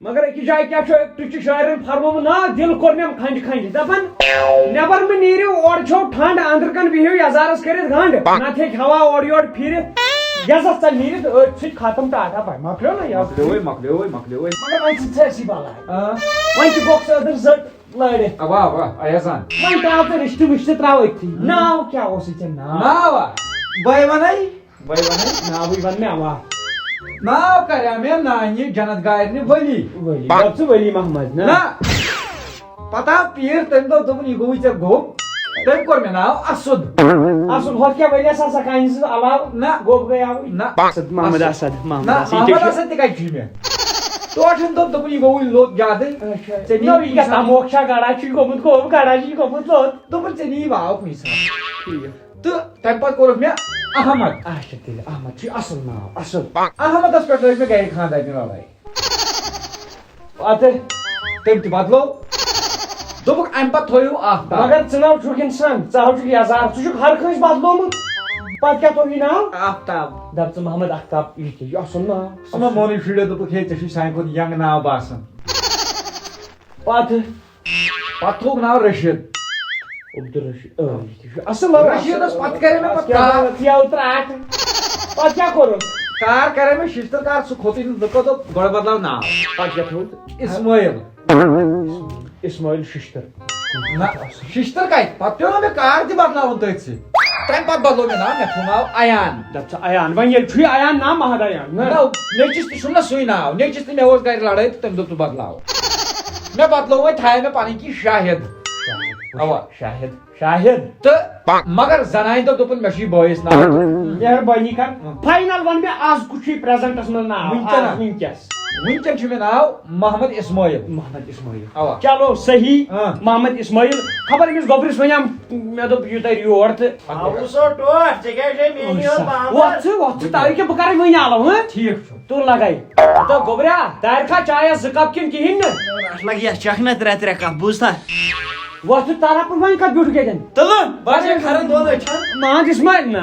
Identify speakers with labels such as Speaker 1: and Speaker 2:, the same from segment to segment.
Speaker 1: मगर एक जाय क्या तुझ शायरन फरमो ना दिल कोर मे खंड खंड दपन नेबर में नीरियो और छो ठंड अंदर कन बिहियो यजारस करित गंड ना थे हवा और योर फिर गैस चल नीरित छ खत्म टाटा भाई मकलो ना यार मकलो मगर वही से बाला वही की बॉक्स अदर जट लड़े
Speaker 2: अब आयासान
Speaker 1: वही त्राव तो रिश्ते त्राव थी नाव क्या हो सी
Speaker 2: नाव भाई बनाई
Speaker 1: नाव भी बन में आवा
Speaker 2: नाव करे में नानी जन्नत गायरनी वली
Speaker 1: अब से वली मोहम्मद
Speaker 2: ना पता पीर तम दो तुम ये गोई से गो तम कोर में नाव असद
Speaker 1: हो क्या वली सा काइन से अलाव
Speaker 2: ना
Speaker 1: गोब गया
Speaker 2: ना
Speaker 1: असद मोहम्मद असद
Speaker 2: मोहम्मद असद ते काय में तो अठन तो तुम ये गोई लोग याद है
Speaker 1: नो ये का मोक्षा गाडा छी गोमुत को गाडा छी गोमुत लो
Speaker 2: तो पर चनी वाव पैसा ठीक है तो तम पर कोर में अहमद
Speaker 1: अहमद छी असल नाव असल
Speaker 2: अहमद अस्पताल में गए खान दाई में भाई
Speaker 1: आते
Speaker 2: तम ते बदलो दोबक अम पत थोयो आफ्ताब
Speaker 1: मगर चनाव छु इंसान चाहो छु हजार छु हर खस बदलोमुत पत क्या तो ना
Speaker 2: आफ्ताब
Speaker 1: दब मोहम्मद आफ्ताब ये असल ना
Speaker 2: सम मोनी फिडे तो खे छ साइन को यंग नाव बासन पत थोक नाव रशीद
Speaker 1: अब्दुल रशीद असल
Speaker 2: रशीद पत करे में पत
Speaker 1: क्या उतराट पत क्या करो
Speaker 2: कार करे में शिस्तर कार सुखोती लको तो गड़ बदलाव ना
Speaker 1: पत क्या थोत
Speaker 2: इस्माइल
Speaker 1: शिस्तर
Speaker 2: ना शिस्तर काय पत्यो ना में कार दी बदलाव होत है टाइम पत बदलो में ना मैं थुनाव अयान
Speaker 1: दब अयान वही ये छु अयान नाम महद अयान
Speaker 2: ना नेचिस सुनना सुई ना नेचिस में होस गाड़ी लड़ाई तुम तो बदलाव मैं बदलो में थाए में पानी की शाहिद अवा
Speaker 1: शाहिद
Speaker 2: तो मगर जनाई तो तुपन मशी बॉयस ना
Speaker 1: मेहरबानी कर फाइनल वन में आज कुछ ही प्रेजेंटस में ना विंकस
Speaker 2: विंकन छु में नाव मोहम्मद इस्माइल अवा
Speaker 1: चलो सही मोहम्मद इस्माइल खबर मिस गोबरिस वयाम मे दो यू तै रियोर त
Speaker 3: आउसो टोट जगह जे मेनियो मोहम्मद
Speaker 1: वत ताई के बकर वही आलो ह
Speaker 2: ठीक छु
Speaker 1: तू लगाई तो गोबरा दायर खा चाय ज कप किन किन
Speaker 3: लगिया चखना त्रे त्रे कप बुझता
Speaker 1: वत तारा पर वही का ब्यूट गेदन
Speaker 3: तलो बाजे खरन दो दे
Speaker 1: मोहम्मद इस्माइल ना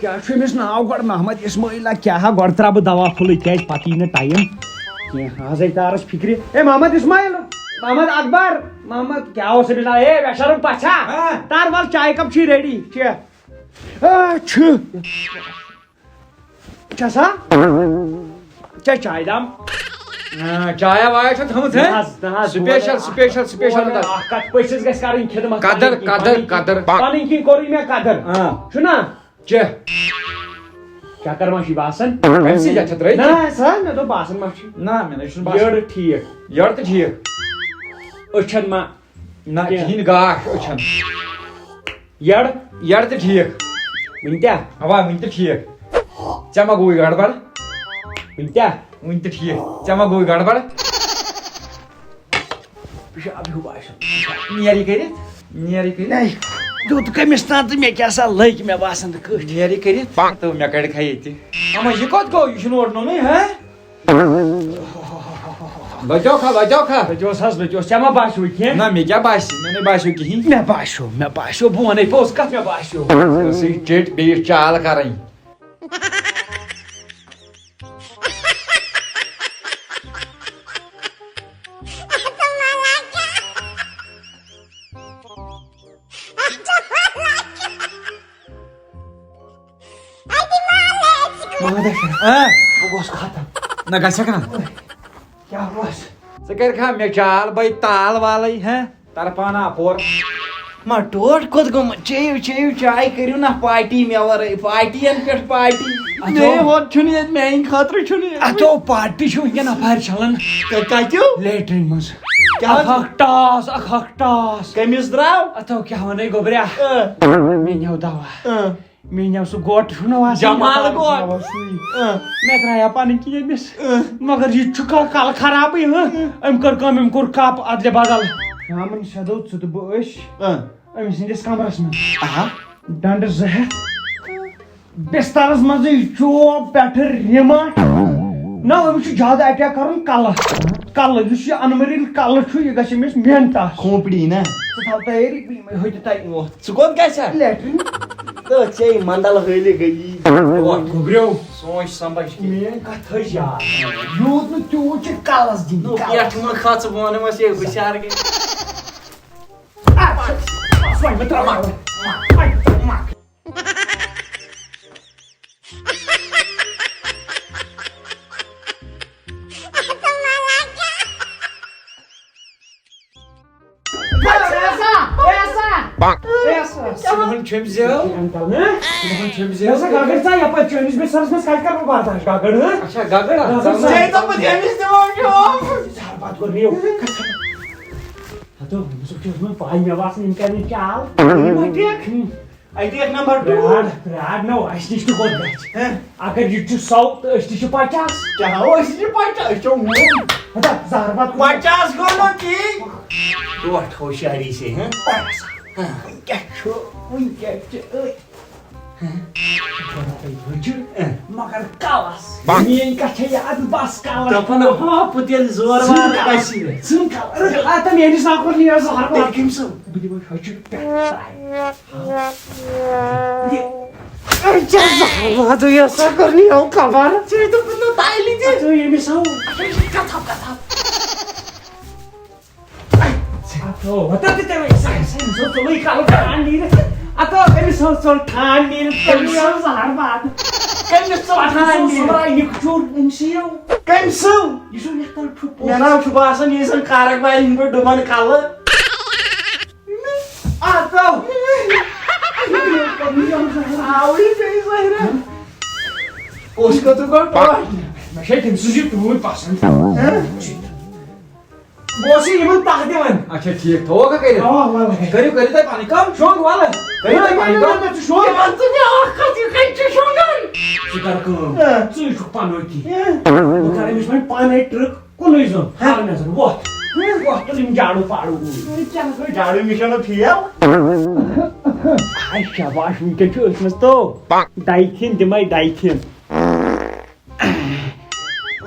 Speaker 1: क्या छु मिस नाव गड मोहम्मद इस्माइल क्या हा गड त्राब दवा फुल क्या पति न टाइम के हाजै तारस फिक्री ए मोहम्मद इस्माइल मोहम्मद अकबर मोहम्मद क्या हो से बिला ए बेशरम पाछा तार वाल चाय कप छी रेडी छे छ छसा चाय दाम
Speaker 2: चाय वाय छ थमत है स्पेशल
Speaker 1: कत पैसेस गस करिन खिदमत
Speaker 2: कदर
Speaker 1: पानी की कोरी में कदर सुना
Speaker 2: चे
Speaker 1: क्या कर माशी बासन
Speaker 2: ऐसे जा छत रही
Speaker 1: ना सर मैं तो बासन माशी
Speaker 2: ना मैंने सुन बासन
Speaker 1: यार ठीक
Speaker 2: यार तो ठीक
Speaker 1: ओछन मा
Speaker 2: ना हिन गाश ओछन यार तो ठीक
Speaker 1: मिंत्या
Speaker 2: हवा मिन तो ठीक चमा गोई गड़बड़
Speaker 1: मिंत्या
Speaker 2: मिन तो ठीक चमा गोई गड़बड़
Speaker 1: अभी हुआ
Speaker 2: नियारी करे
Speaker 1: नहीं दूध कमिस ना तो मैं क्या सा लग मैं बासन तो
Speaker 2: नियारी करे तो मैं कड़ खाई थी हम ये कत को यू शुन ओरनो नहीं है बजाओ खा
Speaker 1: जो सस जो चमा बाशु के
Speaker 2: ना मैं क्या बाशी मैंने बाशु की
Speaker 1: मैं बाशु बोने पोस कत मैं बाशु
Speaker 2: सी चेट बे चाल करई
Speaker 1: वो खत्म
Speaker 2: ना गसक ना
Speaker 1: क्या हुआ
Speaker 2: सकर खा मैं चाल भाई ताल वाली है तरपाना फोर
Speaker 3: मा टोट कोत गो चेयु चाय करियो ना पार्टी में और पार्टी एन पेट पार्टी ने होत छुनी मैं खातर छुनी
Speaker 1: अतो पार्टी छु के ना फायर चलन
Speaker 3: का क्यों
Speaker 1: लेटरिन मस क्या हकटास
Speaker 3: कमिस द्राव
Speaker 1: अतो क्या वने गोबरिया मैं न्यौ दवा मैं न्यौ सु गोट छुनो वास
Speaker 3: जमाल गोट
Speaker 1: मैं त्राया पानी की मिस मगर ये चुका काल खराब ही ह अम कर कम अम कर काप अदले बदल हमन सदो छुत बश अम सिंदिस कमरस में डंड जह बिस्तारस मज चोप पेठ रिमा ना अम ज्यादा अटैक करन कल जुस अनमरिल कल छु ये गछ मिस मेहनता
Speaker 3: खोपड़ी ना
Speaker 1: तो तैयारी होत तै
Speaker 3: सुकोन कैसा
Speaker 1: लेटरिन
Speaker 3: तो चे मंडल हले गई
Speaker 1: गुब्रियो
Speaker 3: सोच समझ के
Speaker 1: मेन कथ यार यूत न त्यूत छ कालस दिन
Speaker 3: नो पेट मन खाच बन मस ये बिचार के
Speaker 1: स्वाई में त्रा मार
Speaker 2: Silahın çömzeu. Silahın çömzeu.
Speaker 1: Essa gagar sai apa çöniş be sarız mes kalkar bu barda gagar ha
Speaker 2: Aşağı gagara.
Speaker 3: चे तो बदेमिस दो
Speaker 1: Sar baat kar riyo Hato musuh kyus mein pai me was inka ne chal
Speaker 3: आई देख number 2
Speaker 1: Brad no aš nicht to god bet agar you south aš nicht pačas
Speaker 3: क्या हो इसी पाटा जो
Speaker 1: hata zar baat
Speaker 3: 50 गोनो की तो होशियारी से हैं क्या छो क्या
Speaker 1: magar kalas mien kachaya ad bas kalas
Speaker 3: तपन हा पुतेल जोर वार Kashi
Speaker 1: sun kalas ata mien is nakor ni zar baat
Speaker 3: kim so
Speaker 1: bidi boy hachur Aduh ya sakar nih aku kabar.
Speaker 3: चे तो पुनो ताइली जे
Speaker 1: Aduh ya misal.
Speaker 3: कथा
Speaker 1: Aduh, betul tidak saya misal tuh kalau tahan diri. Atau misal tahan diri terus sehar banget.
Speaker 3: Kan so
Speaker 1: Tahan diri. Semua ini kecur insio.
Speaker 3: kan so
Speaker 1: Isu nyetel cupu.
Speaker 3: मेरा शुभासन ये सन कारक भाई इन पर डुमन काल
Speaker 1: Atau.
Speaker 3: आवड़ी से सही उसको तो कर
Speaker 1: Mas saya tim suji tuh pasan. Bosi ibu tak dia man.
Speaker 2: अच्छा ठीक तो होगा कह रहे
Speaker 1: Oh, malah.
Speaker 2: करियो करियो ताई पानी कम
Speaker 1: Şok valla.
Speaker 2: करियो ताई पानी कम
Speaker 1: Şok.
Speaker 3: तो मैं आखा ती कहीं चुशोंगन
Speaker 1: Sekarang ke, cuy cuk panoti. Sekarang misalnya panai truk, kono izon. Hal nazar, wah, wah, tuh jalu paru.
Speaker 3: झाड़ू mission फिया
Speaker 1: Ay şabaş mümkün çözmez to. Daikin demay daikin.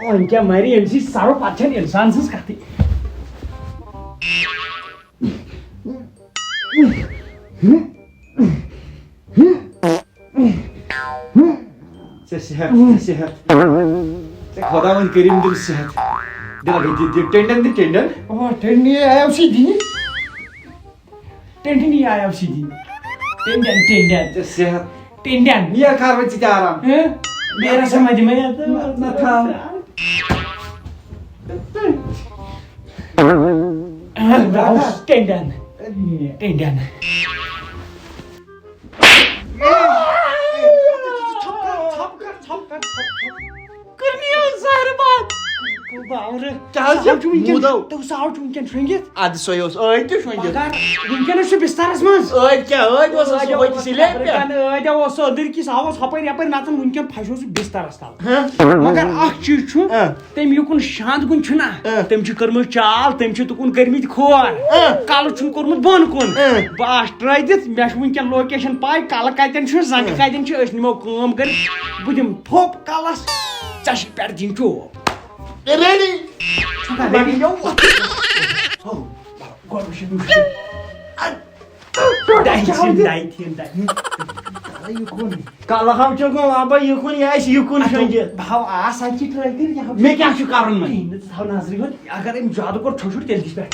Speaker 1: Onca mari emsi sarı paçan insansız katı.
Speaker 2: सेहत सेहत ते खुदा मन करीम दिल सेहत दिल गई tendon tendon
Speaker 1: Oh, tendi ayam sidi. Tendi ni ayam sidi. Tendan, tendan,
Speaker 2: ते सेहत
Speaker 1: tendan.
Speaker 2: निया कार में चिता आराम
Speaker 1: Biar sama aja maya tuh.
Speaker 2: ना था
Speaker 1: Tendan, tendan. Kırmıyor zahrebat. Bağırı. Tu sağ mümkün şengit.
Speaker 3: आद सोयोस ओय तो शोंगे
Speaker 1: Bakar, mümkün şu bistaras mız.
Speaker 3: ओय क्या ओय तो सो होय तिले
Speaker 1: Öyle olsa ödür ki savas hapar yapar natın mümkün paşosu bistaras tal. Magar ak çiz şu. Tem yukun şand gun çuna. Tem çi kırmız çal, tem çi tukun kırmız khor. Kalı çun kurmuz bon kun. Baş traydit meş mümkün location pay kalı kayten şu zank kayten şu öşnimo kum gar. Budim top kalas. Çaşı perdin çop.
Speaker 3: Ready
Speaker 1: Ready yo. Oh, gormuşum. Daitin.
Speaker 3: काला हम चको अब युकुन यास युकुन शोंगे
Speaker 1: Bahau asa ki traydir ya.
Speaker 3: मैं क्या छु कारण में
Speaker 1: Ne tahu nazri gon agar em jadu kor çoşur telgis be.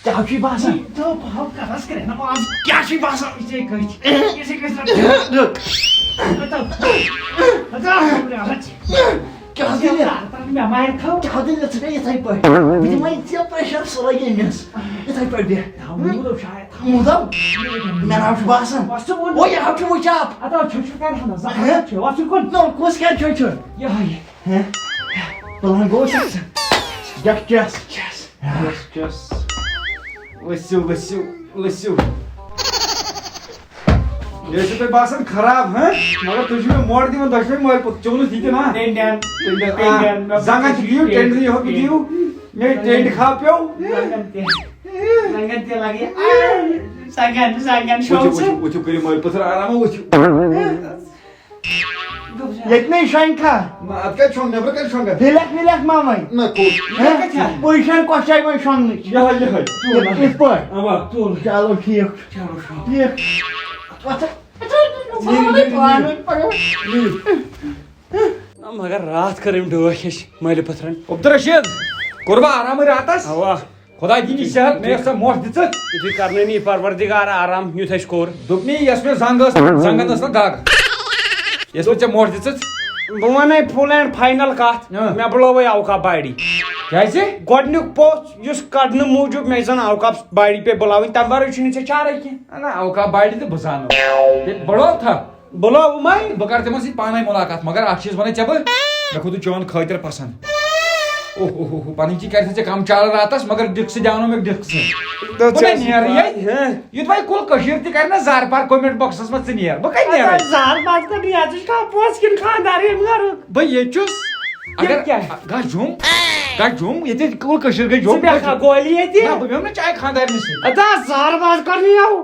Speaker 1: क्या की भाषा तो भाव कास करे ना आज क्या की भाषा इसे कह इसे कैसे
Speaker 3: रुक
Speaker 1: क्या दिन यार मैं मार खाओ
Speaker 3: क्या दिन से ये थाई पर बिदि मैं इतना प्रेशर सला ये मिस ये थाई पर दे
Speaker 1: हम तो शायद
Speaker 3: मुदम मैं ना बासन
Speaker 1: वास्तव में
Speaker 3: ओ ये हाउ टू वॉच अप
Speaker 1: आता छोटे कर हम जा छे वास्तव कौन
Speaker 3: नो कोस क्या छोड़
Speaker 1: या है
Speaker 3: Balan gostas. Just.
Speaker 2: Yes. Listen. जैसे पे बासन खराब है मगर तुझे में मोड़ दी मैं दस में मोड़ चोलू थी ना
Speaker 1: टेंडन
Speaker 2: जांगा दियो टेंड दियो हो दियो मैं टेंड खा पियो
Speaker 1: Sangan dia lagi. Sangan show.
Speaker 2: वो करी मोड़ पत्थर आराम हो वो
Speaker 1: Gak bisa
Speaker 3: Yetne şanka.
Speaker 2: Atkal şong nebra kal şong.
Speaker 3: Hilek mamay.
Speaker 2: Na ko.
Speaker 3: Bu işen koşay bu şanlı.
Speaker 2: Ya.
Speaker 3: İs boy.
Speaker 2: Ama dur.
Speaker 3: Chalo ठीक. ठीक.
Speaker 1: मगर रात कर डोश मल पथरन
Speaker 2: Abdurrashid. Kurba aramı rahatas.
Speaker 1: अवा
Speaker 2: Khoda dini sehat me yaksa moh ditsat.
Speaker 1: तुझी करने नी परवरदिगार आराम युथ अस core
Speaker 2: Dupni yasme zangan asla gag. Yasme चे moh ditsat.
Speaker 1: बह वन फुल एंड फाइनल कत मे बुलवे अवका बाड़ी
Speaker 2: कैसे?
Speaker 1: गोडनुक पोस्ट युस कड़न मूजूब मे जन अवका बाड़ी पे बुलावन तम वर छे चारे की
Speaker 2: ना अवका बाड़ी तो बसानो. ये बड़ो था.
Speaker 1: बुलाव माय
Speaker 2: बह कर तमस पाने मुलाकात मगर अख चीज वन चब मे खुद चोन खतर पसंद. ओहो पानी की कर कम चाल रातस मगर डिक्स जानो मे डिक्स. युत भाई कुल कशीर ति कर ना जार पार कमेंट बॉक्सस में नियर बह कई नियर
Speaker 1: जार बात कर दिया का पोस किन खानदारी मगर
Speaker 2: भाई ये चुस अगर
Speaker 1: क्या
Speaker 2: गा झूम ये कुल कशीर गई झूम
Speaker 1: गोली है
Speaker 2: ना बह चाय खानदार में से
Speaker 1: अदा जार बात करनी आओ